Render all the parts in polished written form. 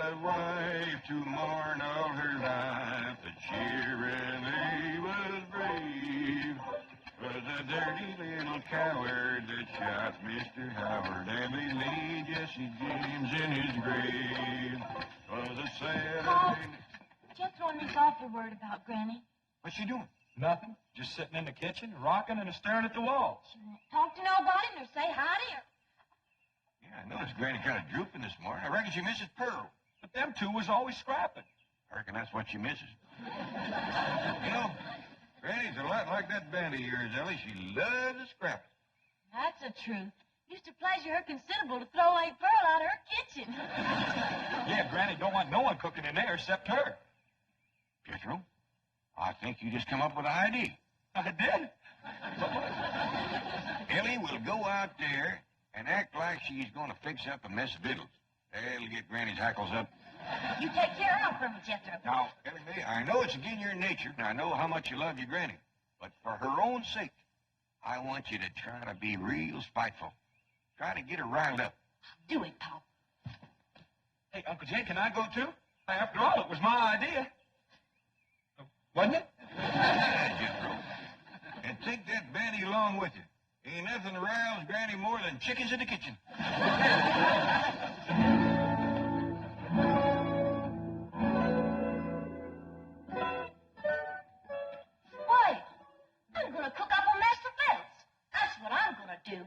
a wife to mourn all her life that she really was brave. Was a dirty little coward that shot Mr. Howard and they laid Jesse James in his grave. Was a sad Paul, Jet throwing me softer word about Granny. What's she doing? Nothing. Just sitting in the kitchen, rocking and staring at the walls. She won't talk to nobody nor say hi to her. Yeah, I noticed Granny kind of drooping this morning. I reckon she misses Pearl. But them two was always scrapping. I reckon that's what she misses. You know, Granny's a lot like that band of yours, Ellie. She loves to scrap. That's the truth. Used to pleasure her considerable to throw Aunt Pearl out of her kitchen. Yeah, Granny don't want no one cooking in there except her. Jethro, I think you just come up with an idea. I did? Ellie will go out there and act like she's going to fix up a mess of victuals. That'll get Granny's hackles up. You take care of her for me, Jethro. Now, Ellie, I know it's against your nature, and I know how much you love your Granny. But for her own sake, I want you to try to be real spiteful. Try to get her riled up. Do it, Paul. Hey, Uncle Jay, can I go too? After all, it was my idea. Wasn't it? Yeah, Jethro. And take that bandy along with you. Ain't nothing riles Granny more than chickens in the kitchen. Wait, I'm going to cook up a mess of victuals. That's what I'm going to do.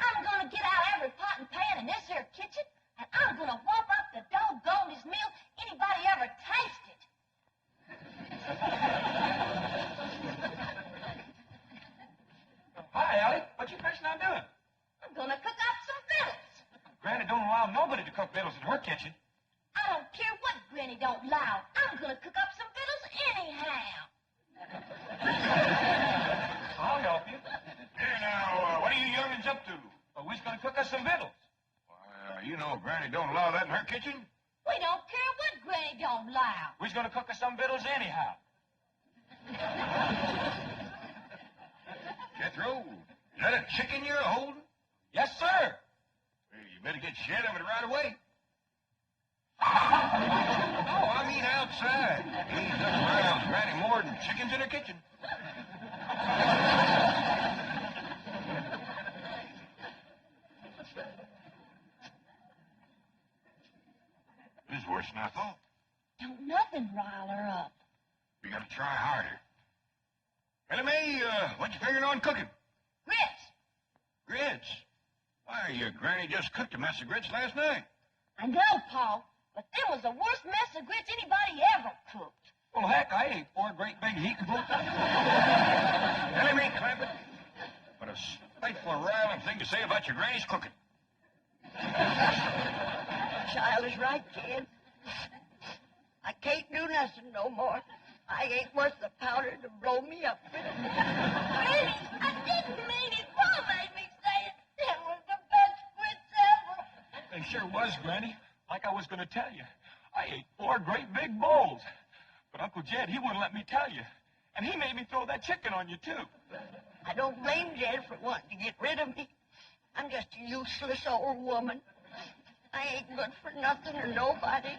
I'm going to get out every pot and pan in this here kitchen, and I'm going to whop up the doggonest meal anybody ever tasted. Hi, Allie. What you fixing on doing? I'm going to cook up some victuals. Granny don't allow nobody to cook victuals in her kitchen. I don't care what Granny don't allow. I'm going to cook up some victuals anyhow. I'll help you. Here now, what are you youngins up to? But we's gonna cook us some victuals. You know Granny don't allow that in her kitchen. We don't care what Granny don't allow. We's gonna cook us some victuals anyhow. Jethro, is that a chicken you're holding? Yes, sir. Well, you better get shed of it right away. Oh, I mean outside. Ain't nothing around Granny more than chickens in her kitchen. This is worse than I thought. Don't nothing rile her up. We gotta try harder. Ellie Mae, what you figuring on cooking? Grits. Grits? Why, your Granny just cooked a mess of grits last night. I know, Paul, but them was the worst mess of grits anybody ever cooked. Well, heck, I ate 4 great big heapfuls. Ellie Mae Clampett, what a spiteful, riling thing to say about your Granny's cooking. Child is right, kid. I can't do nothing no more. I ain't worth the powder to blow me up. Granny, I didn't mean it. Paul made me say it. Them was the best grits ever. They sure was, Granny. Like I was gonna tell you. I ate 4 great big bowls. But Uncle Jed, he wouldn't let me tell you. And he made me throw that chicken on you, too. I don't blame Jed for wanting to get rid of me. I'm just a useless old woman. I ain't good for nothing or nobody.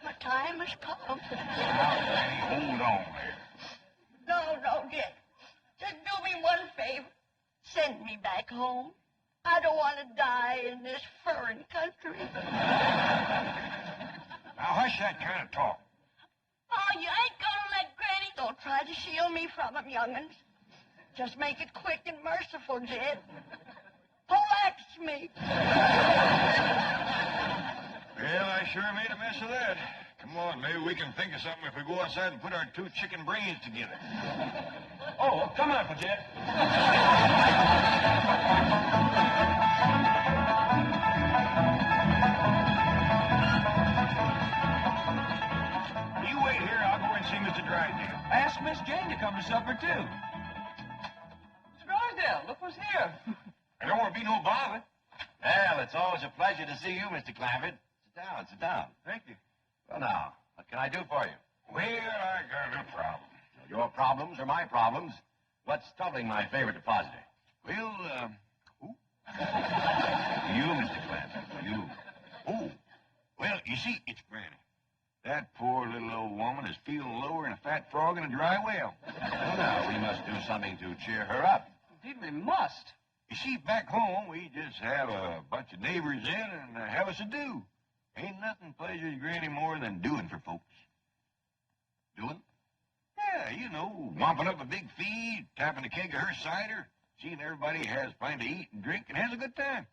My time has come. Hold on there. No, Jed. Just do me one favor. Send me back home. I don't want to die in this foreign country. Now, hush that kind of talk. Oh, you ain't gonna let Granny... Don't try to shield me from him, young'uns. Just make it quick and merciful, Jed. Poleaxe me. Well, I sure made a mess of that. Come on, maybe we can think of something if we go outside and put our 2 chicken brains together. Oh, come on, Uncle Jed. You wait here, I'll go and see Mr. Drysdale. Ask Miss Jane to come to supper, too. Mr. Drysdale, look who's here. I don't want to be no bother. Well, it's always a pleasure to see you, Mr. Clampett. Sit down. Thank you. Well, now, what can I do for you? Well, I got a problem. Your problems are my problems. What's troubling my favorite depositor? Well, who? You, Mr. Clancy. You. Oh, well, you see, it's Granny. That poor little old woman is feeling lower than a fat frog in a dry well. Well, now, we must do something to cheer her up. Indeed, we must. You see, back home, we just have a bunch of neighbors in and have us a do. Ain't nothing pleasures Granny more than doing for folks. Doing? Yeah, you know, womping up a big feed, tapping a keg of her cider, seeing everybody has plenty to eat and drink and has a good time.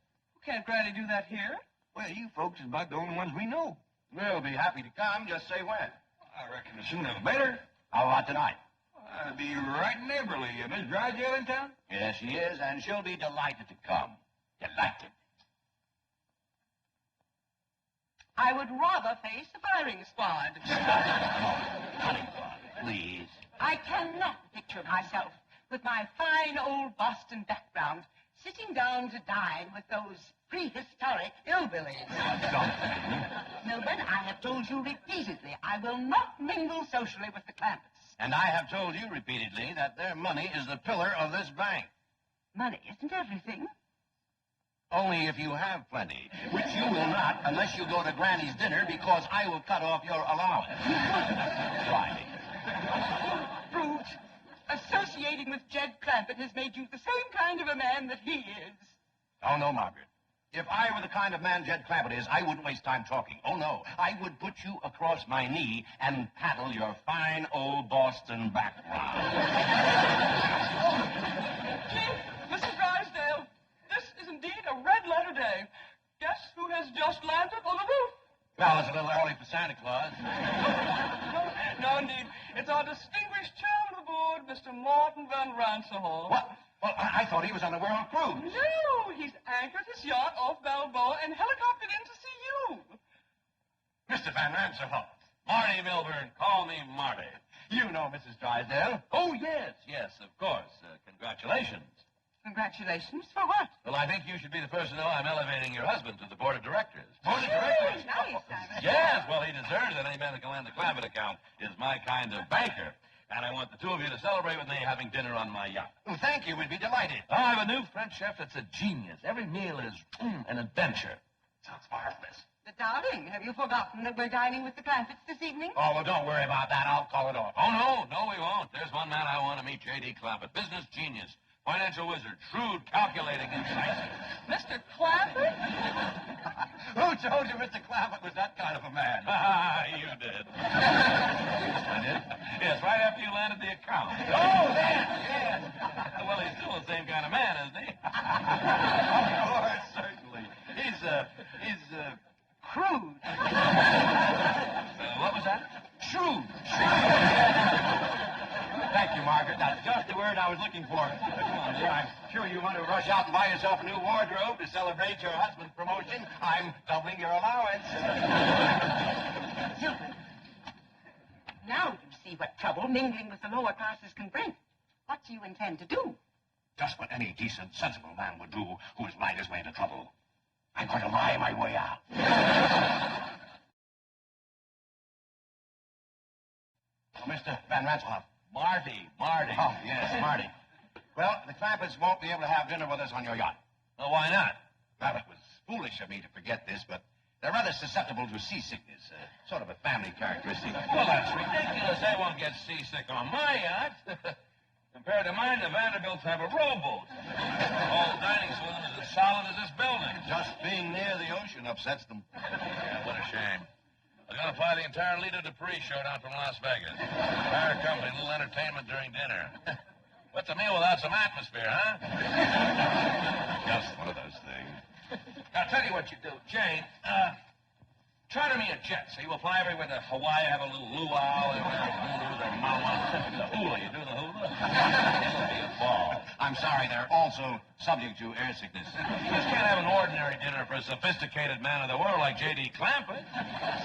Can't Granny do that here? Well, you folks is about the only ones we know. We'll be happy to come. Just say when. I reckon the sooner the better. How about tonight? I'll be right in Everly. Miss Drysdale in town? Yes, she is, and she'll be delighted to come. Delighted. I would rather face the firing squad. Honey, please. I cannot picture myself with my fine old Boston background sitting down to dine with those prehistoric hillbillies. Milburn, I have told you repeatedly I will not mingle socially with the Clampetts. And I have told you repeatedly that their money is the pillar of this bank. Money isn't everything. Only if you have plenty, which you will not unless you go to Granny's dinner because I will cut off your allowance. Try me. Brute, associating with Jed Clampett has made you the same kind of a man that he is. Oh, no, Margaret. If I were the kind of man Jed Clampett is, I wouldn't waste time talking. Oh, no. I would put you across my knee and paddle your fine old Boston background. Chief, Mrs. Drysdale, this is indeed a red letter day. Guess who has just landed on the roof? Well, it's a little early for Santa Claus. No, indeed. It's our distinguished chairman of the board, Mr. Martin Van Ransehall. What? Well, I thought he was on a world cruise. No, he's anchored his yacht off Balboa and helicoptered in to see you. Mr. Van Ransehall. Marty Milburn. Call me Marty. You know Mrs. Drysdale. Oh, yes, of course. Congratulations. Congratulations for what? Well, I think you should be the first to know I'm elevating your husband to the board of directors. Board of directors? Nice, Simon. Yes, well, he deserves it. Any man that can lend a Clampett account is my kind of banker. And I want the two of you to celebrate with me having dinner on my yacht. Oh, thank you. We'd be delighted. I have a new French chef that's a genius. Every meal is an adventure. Sounds marvelous. But, darling, have you forgotten that we're dining with the Clampetts this evening? Oh, well, don't worry about that. I'll call it off. Oh, no, we won't. There's one man I want to meet, J.D. Clampett. Business genius. Financial wizard. Shrewd, calculating, incisive. Mr. Clampett? Who told you Mr. Clampett was that kind of a man? You did. I did? Yes, right after you landed the account. Oh, then, yes. Well, he's still the same kind of man, isn't he? Of course, certainly. He's Crude. What was that? Shrewd. Thank you, Margaret. That's just the word I was looking for. Come on, dear. I'm sure you want to rush out and buy yourself a new wardrobe to celebrate your husband's promotion. I'm doubling your allowance. Now you see what trouble mingling with the lower classes can bring. What do you intend to do? Just what any decent, sensible man would do whose mind is made of trouble. I'm going to lie my way out. Oh, Mr. Van Ranshoff. Marty. Oh, yes, Marty. Well, the Clampetts won't be able to have dinner with us on your yacht. Well, why not? Well, it was foolish of me to forget this, but they're rather susceptible to seasickness, sort of a family characteristic. Well, that's ridiculous. They won't get seasick on my yacht. Compared to mine, the Vanderbilts have a rowboat. The whole dining saloon is as solid as this building. Just being near the ocean upsets them. Yeah, what a shame. I was going to fly the entire Lido Dupree show down from Las Vegas. Entire company, a little entertainment during dinner. What's a meal without some atmosphere, huh? Just one of those things. I'll tell you what you do. Jane, charter me a jet, so you will fly everywhere to Hawaii, have a little luau, and the mama. The hula, you do the hula? It'll be a ball. I'm sorry, they're also subject to air sickness. You just can't have an ordinary dinner for a sophisticated man of the world like J.D. Clampett.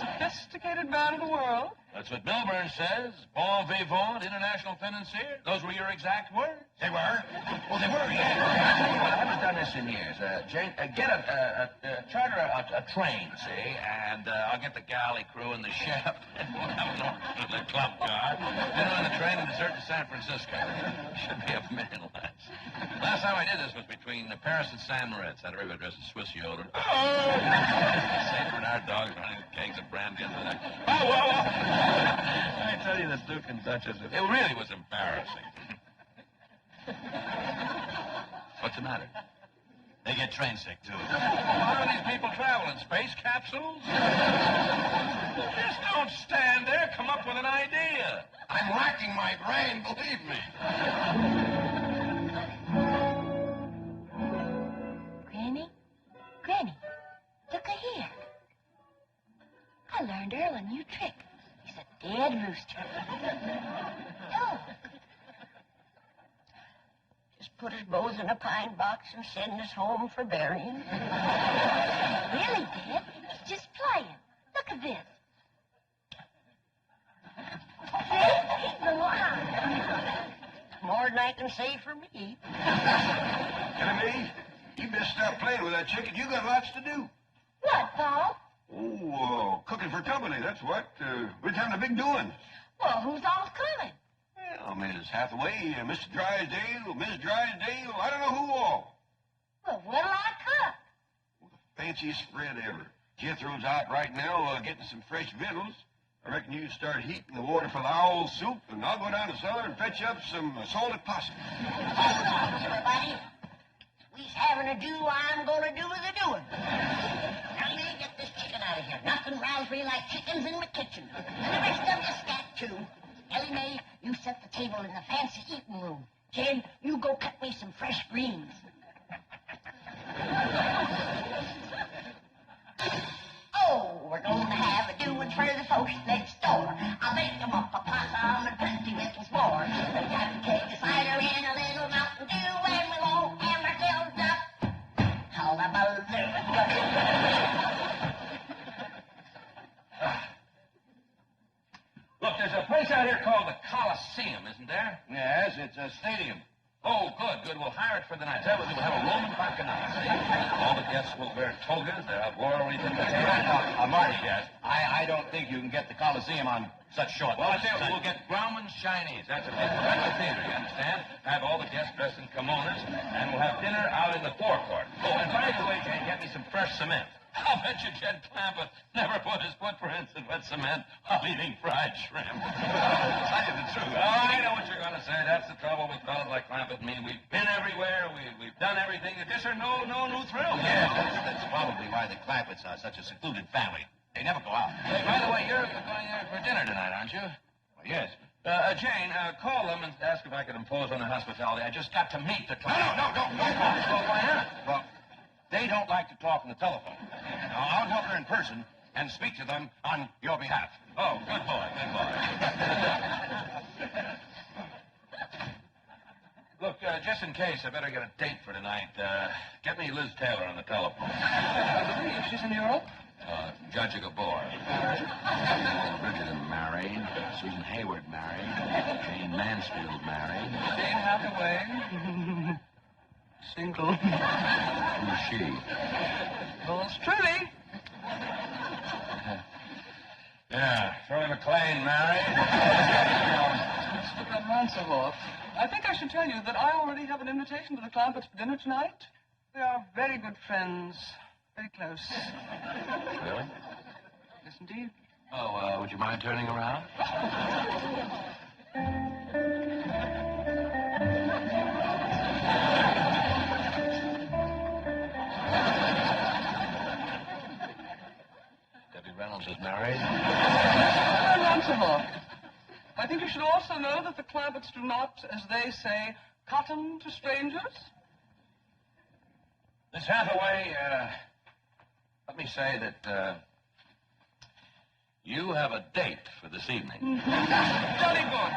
Sophisticated man of the world? That's what Milburn says. Bon vivant, international financier. Those were your exact words. They were? Oh, they were, yeah. I haven't done this in years. Jane, charter a train, see, and I'll get the galley crew and the chef, and we'll have an order for the club car. Dinner on the train and dessert to San Francisco. Should be $1 million less. Last time I did this was between Paris and San Moritz. Had everybody dressed in Swiss yodel. St. Bernard dogs running with kegs of brandy under their... I tell you, the Duke and Duchess, it really was embarrassing. What's the matter? They get train sick, too. How do these people travel in space capsules? Just don't stand there. Come up with an idea. I'm racking my brain, believe me. Granny, look here. I learned Earl a new trick. He's a dead rooster. Oh. Just put us both in a pine box and send us home for burying. Really, Dad? He's just playing. Look at this. See? Go on. More than I can say for me. Enemy, you best stop playing with that chicken. You got lots to do. What, Paul? Oh, cooking for company, that's what. We're having a big doing. Well, who's all coming? Well, Miss Hathaway, Mr. Drysdale, Miss Drysdale, I don't know who all. Well, what'll I cook? Fanciest spread ever. Jethro's out right now getting some fresh victuals. I reckon you start heating the water for the owl soup, and I'll go down to the cellar and fetch up some salted possum. Everybody, we's having a do, I'm gonna do the doing. Now, you get this chicken out of here. Nothing rouse me like chickens in my kitchen. And the rest of you scat, too. Ellie Mae, you set the table in the fancy eating room. Jed, you go cut me some fresh greens. Oh, we're going to have a doing for the folks next door. I'll make them up a possum and plenty victuals more. We got a keg of cider and a little Mountain Dew, and we won't have ourselves up. How about Look, there's a place out here called the Coliseum, isn't there? Yes, it's a stadium. Oh, good. We'll hire it for the night. That way we'll have a Roman bacchanal, see? All the guests will wear togas. They'll have laurel wreaths in their hair. Marty, yes. I don't think you can get the Coliseum on such short Well, I notice. tell you, we'll get Grauman's Chinese. That's a big professional theater, you understand? Have all the guests dressed in kimonos, and we'll have dinner out in the forecourt. Oh, and by the way, Jane, get me some fresh cement. I'll bet you Jed Clampett never put his footprints in wet cement while eating fried shrimp. Tell you the truth. Oh, I know what you're going to say. That's the trouble with fellas like Clampett and me. We've been everywhere. We've done everything. There's just no new thrill. Yeah, that's probably why the Clampetts are such a secluded family. They never go out. Hey, by the way, you're going there for dinner tonight, aren't you? Well, yes. Jane, call them and ask if I could impose on their hospitality. I just got to meet the No. Clampett. Well, why not? Well, they don't like to talk on the telephone. Now, I'll go up there in person and speak to them on your behalf. Oh, good boy. Look, just in case, I better get a date for tonight. Get me Liz Taylor on the telephone. She's in Europe? Judge of Gabor. Bridgerton married. Susan Hayward married. Jane Mansfield married. Jane Hathaway. Single. Who's she? Yours truly. Yeah, Shirley MacLaine married. Mr. Van Ransdorf, I think I should tell you that I already have an invitation to the Clampetts for dinner tonight. We are very good friends. Very close. Really? Yes, indeed. Oh, would you mind turning around? Debbie Reynolds is married. Van Ransdorf, I think you should also know that the Clampetts do not, as they say, cotton to strangers. Miss Hathaway, let me say that you have a date for this evening. Jolly good.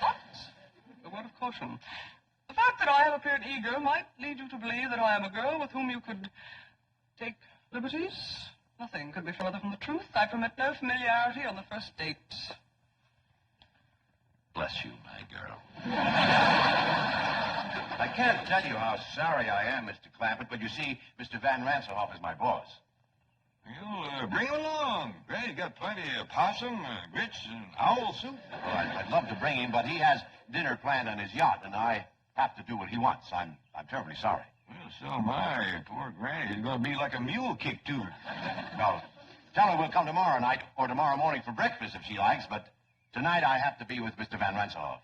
But, a word of caution. The fact that I have appeared eager might lead you to believe that I am a girl with whom you could take liberties. Nothing could be further from the truth. I permit no familiarity on the first date. Bless you, my girl. I can't tell you how sorry I am, Mr. Clampett, but you see, Mr. Van Ranselhoff is my boss. Well, bring him along. Granny's got plenty of possum, grits, and owl soup. Well, I'd love to bring him, but he has dinner planned on his yacht, and I have to do what he wants. I'm terribly sorry. Well, so am I. Poor Granny is going to be like a mule kick to her. Well, tell her we'll come tomorrow night or tomorrow morning for breakfast if she likes, but tonight I have to be with Mr. Van Ranselhoff.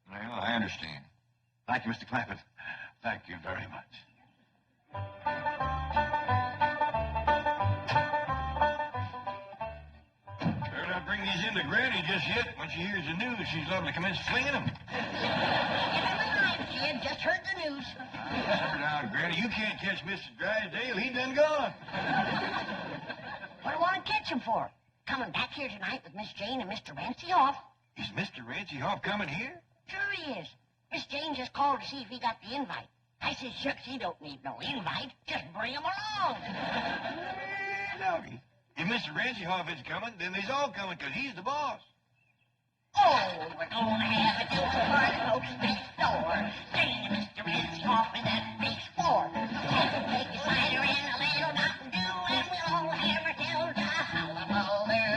Well, I understand. Thank you, Mr. Clampett. Thank you very much. Better not bring these in to Granny just yet. When she hears the news, she's liable to commence flinging them. Kid, just heard the news. Simmer down, Granny. You can't catch Mr. Drysdale. He done gone. What do you want to catch him for? Coming back here tonight with Miss Jane and Mr. Ranselhoff? Is Mr. Rancy Hoff coming here? Sure he is. Miss Jane just called to see if he got the invite. I said, shucks, he don't need no invite. Just bring him along. Doggy. If Mr. Rancy Hoff is coming, then they's all coming, because he's the boss. Oh, we're going to have a do party folks next door. Jane and Mr. Ranselhoff in that big floor. We'll take a cider and a little Mountain Dew, and we'll all have ourselves a hullabaloo.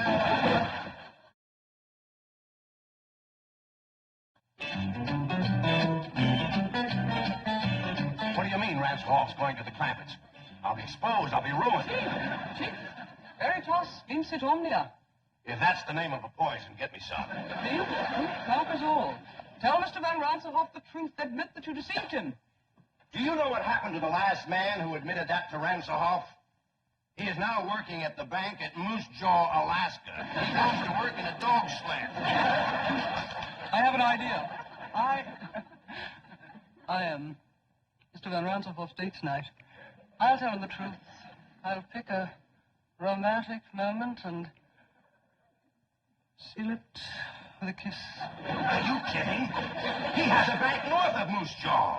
What do you mean Ranselhoff's going to the Clampetts? I'll be exposed. I'll be ruined. Chief, veritas vincit omnia. If that's the name of a poison, get me some. The truth conquers all. Tell Mr. Van Ranselhoff the truth. Admit that you deceived him. Do you know what happened to the last man who admitted that to Ranselhoff? He is now working at the bank at Moose Jaw, Alaska. He goes to work in a dog sled. I have an idea. I am Mr. Van Ranselhoff's date tonight. I'll tell him the truth. I'll pick a romantic moment and seal it with a kiss. Are you kidding? He has a bank north of Moose Jaw.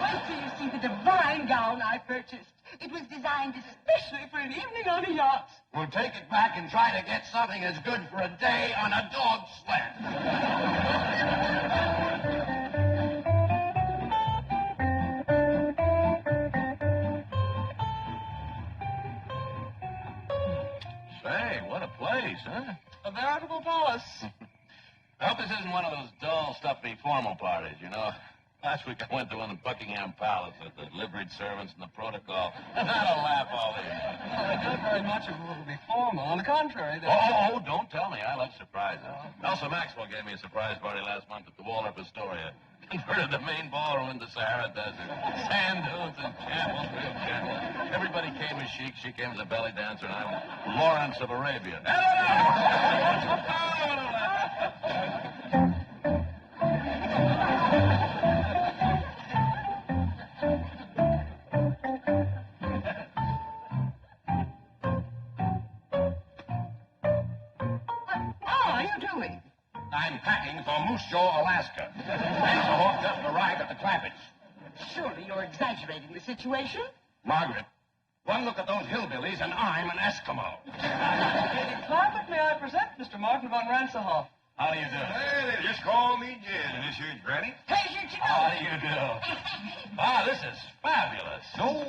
Wait till you see the divine gown I purchased. It was designed especially for an evening on a yacht. We'll take it back and try to get something as good for a day on a dog sled. Say, what a place, huh? A veritable palace. I hope this isn't one of those dull, stuffy, formal parties, you know. Last week I went to one in Buckingham Palace with the liveried servants and the protocol. And I'll laugh all day. Not very much of it will be formal. On the contrary, Oh, don't tell me. I love surprises. Elsa Maxwell gave me a surprise party last month at the Waldorf Astoria. Converted the main ballroom into Sahara Desert. Sand dunes and camels, real camels. Everybody came as chic. She came as a belly dancer, and I'm Lawrence of Arabia. I'm packing for Moose Jaw, Alaska. Ranselhoff just arrived at the Clampetts. surely you're exaggerating the situation. Margaret, one look at those hillbillies and I'm an Eskimo. Lady Clampett, may I present Mr. Martin von Ranselhoff? How do you do? Well, they just call me Jed, and this here's Granny. Pleasure to How know. do you do? Ah, this is fabulous. No,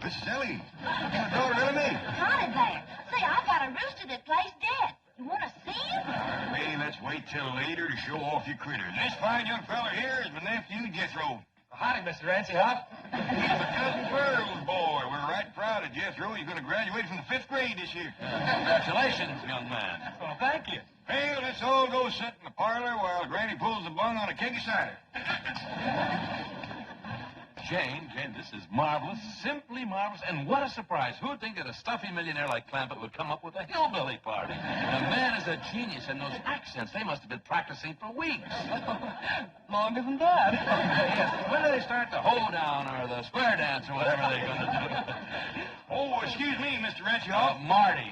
this is Ellie. Your daughter, Ellie. Connie there. Say, I got a rooster that plays dead. You want to see him? Maybe let's wait till later to show off your critters. This fine young fella here is my nephew, Jethro. Howdy, Mr. Ranselhoff. He's my cousin Pearl's boy. We're right proud of Jethro. He's going to graduate from the 5th grade this year. Congratulations, young man. Well, thank you. Well, let's all go sit in the parlor while Granny pulls the bung on a keg of cider. Jane, this is marvelous, simply marvelous, and what a surprise. Who'd think that a stuffy millionaire like Clampett would come up with a hillbilly party? The man is a genius, and those accents, they must have been practicing for weeks. Longer than that. Yes. When do they start the hoedown or the square dance or whatever they're going to do? Oh, excuse me, Mr. Ranselhoff. Marty.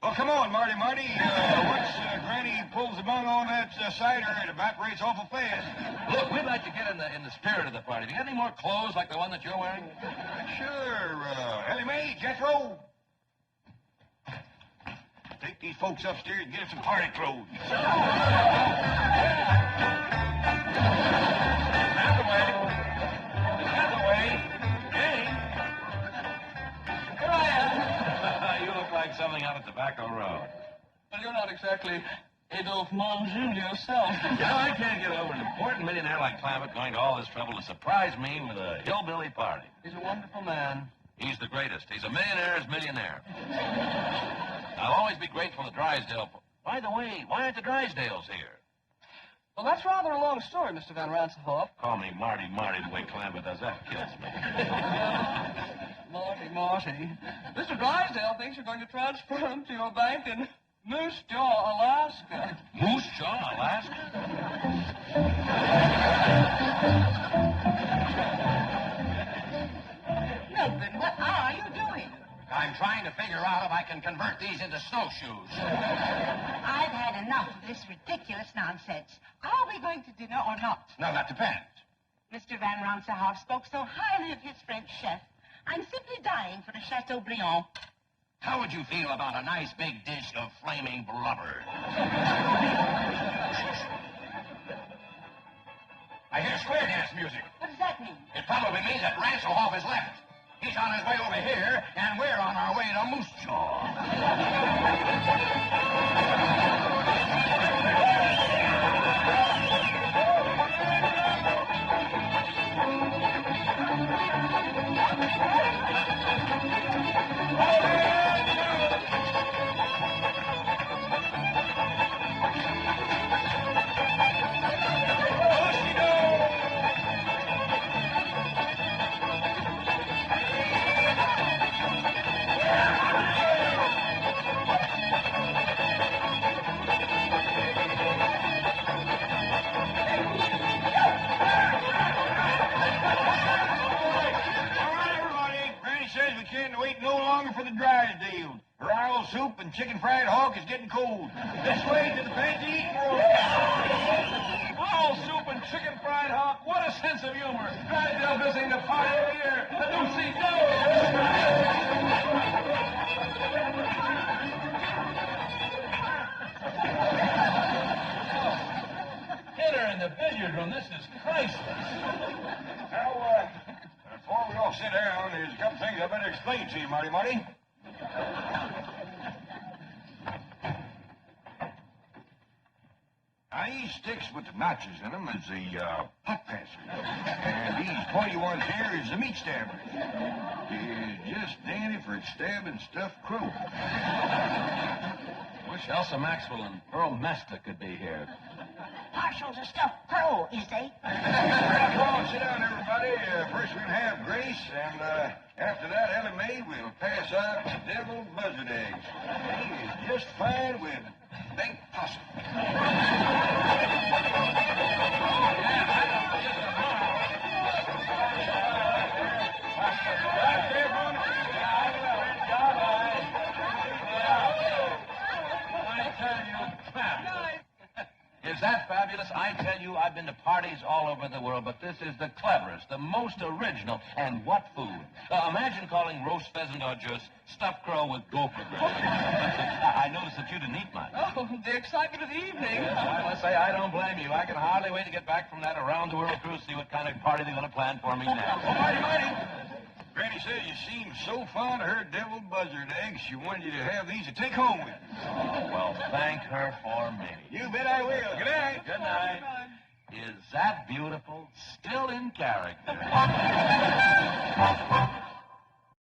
Oh, come on, Marty. Once Granny pulls the bung on that cider, it evaporates awful fast. Look, we'd like to get in the spirit of the party. Do you got any more clothes like the one that you're wearing? Sure. Ellie Mae, Jethro. Take these folks upstairs and get them some party clothes. You look like something out of Tobacco Road. Well, you're not exactly Adolphe Monjou yourself. You know, I can't get over an important millionaire like Clampett going to all this trouble to surprise me with a hillbilly party. He's a wonderful man. He's the greatest. He's a millionaire's millionaire. I'll always be grateful to Drysdale. By the way, why aren't the Drysdales here? Well, that's rather a long story, Mr. Van Ranselhoff. Call me Marty the way Clampett does. That kills me. Marty. Mr. Drysdale thinks you're going to transfer him to your bank in Moose Jaw, Alaska. Moose Jaw, Alaska? Melvin, what are you doing? I'm trying to figure out if I can convert these into snowshoes. I've had enough of this ridiculous nonsense. Are we going to dinner or not? No, that depends. Mr. Van Ranselhoff spoke so highly of his French chef. I'm simply dying for a Chateaubriand. How would you feel about a nice big dish of flaming blubber? I hear square dance music. What does that mean? It probably means that Ranselhoff has left. He's on his way over here, and we're on our way to Moose Jaw. Soup and chicken fried hog is getting cold. This way to the fancy eating room. Oh, soup and chicken fried hawk. What a sense of humor. Drysdale visiting the party over here. The Lucy, no! Dinner in the billiard room. This is priceless. Now, before we all sit down, there's a couple things I better explain to you, Marty. Now, these sticks with the notches in them is the pot passers. And these pointy ones here is the meat stabbers. It's just dandy for stabbing stuffed crow. Wish Elsa Maxwell and Earl Mesta could be here. Partial to stuffed crow, is they? Come on, sit down, everybody. First we'll have Grace, and after that, Ellie Mae will pass out the deviled buzzard eggs. He is just fine with baked possum. Is that fabulous? I tell you, I've been to parties all over the world, but this is the cleverest, the most original, and what food? Imagine calling roast pheasant or just stuffed crow with gopher grass. I noticed that you didn't eat much. Oh, the excitement of the evening. I must say, I don't blame you. I can hardly wait to get back from that around-the-world cruise, see what kind of party they're going to plan for me now. Oh, Marty. Granny said you seemed so fond of her deviled buzzard eggs, she wanted you to have these to take home with you. Oh, well, thank her for me. You bet I will. Good night. Good night. Is that beautiful? Still in character.